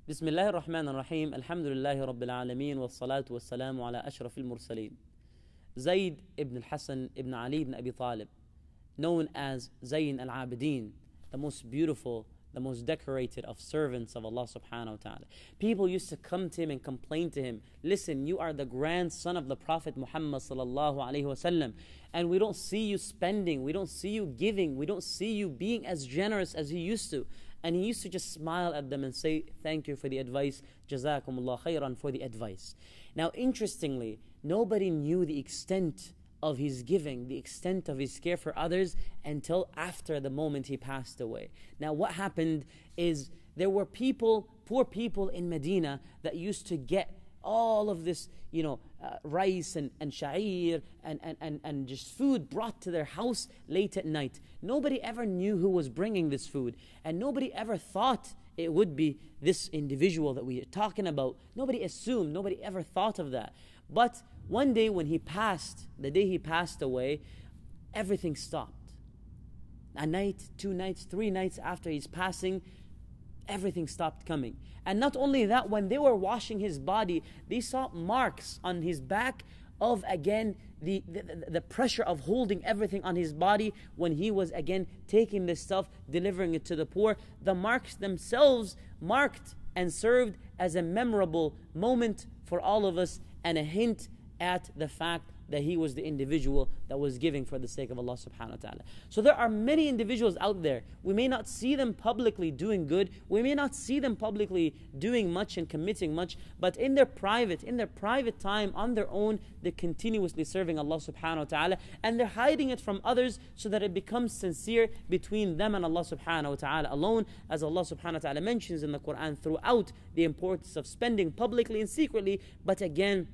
بسم الله الرحمن الرحيم الحمد لله رب العالمين والصلاة والسلام على أشرف المرسلين. Zaid ibn al-Hassan ibn Ali ibn Abi Talib, known as Zain AlAbedin, the most beautiful, the most decorated of servants of Allah subhanahu wa ta'ala. People used to come to him and complain to him, listen, you are the grandson of the Prophet Muhammad sallallahu alayhi wasallam, and we don't see you spending, we don't see you giving, we don't see you being as generous as you used to. And he used to just smile at them and say, thank you for the advice, Jazakumullah khairan for the advice. Now interestingly, nobody knew the extent of his giving, the extent of his care for others until after the moment he passed away. Now what happened is there were people, poor people in Medina that used to get all of this, rice and sha'ir and just food brought to their house late at night. Nobody ever knew who was bringing this food, and nobody ever thought it would be this individual that we are talking about. Nobody assumed, nobody ever thought of that. But one day when he passed, the day he passed away, everything stopped. A night, 2 nights, 3 nights after his passing, everything stopped coming. And not only that, when they were washing his body, they saw marks on his back of, again, the pressure of holding everything on his body when he was, again, taking this stuff, delivering it to the poor. The marks themselves marked and served as a memorable moment for all of us and a hint at the fact that he was the individual that was giving for the sake of Allah subhanahu wa ta'ala. So there are many individuals out there. We may not see them publicly doing good. We may not see them publicly doing much and committing much, but in their private time, on their own, they're continuously serving Allah subhanahu wa ta'ala, and they're hiding it from others so that it becomes sincere between them and Allah subhanahu wa ta'ala alone, as Allah subhanahu wa ta'ala mentions in the Quran throughout the importance of spending publicly and secretly. But again,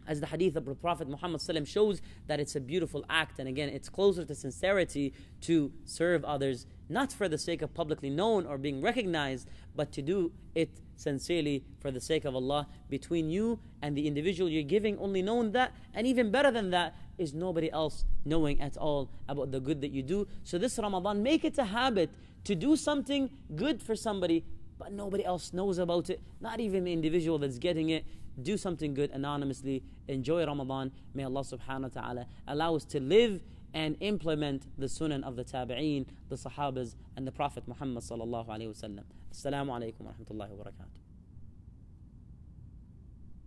as the hadith of the Prophet Muhammad ﷺ shows, that it's a beautiful act, and again, it's closer to sincerity to serve others, not for the sake of publicly known or being recognized, but to do it sincerely for the sake of Allah, between you and the individual you're giving, only knowing that, and even better than that is nobody else knowing at all about the good that you do. So this Ramadan, make it a habit to do something good for somebody, but nobody else knows about it, not even the individual that's getting it. Do something good anonymously. Enjoy Ramadan. May Allah subhanahu wa ta'ala allow us to live and implement the sunan of the tabi'een, the sahabas, and the Prophet Muhammad sallallahu alayhi wa sallam. Assalamu alaikum wa rahmatullahi wa barakatuh.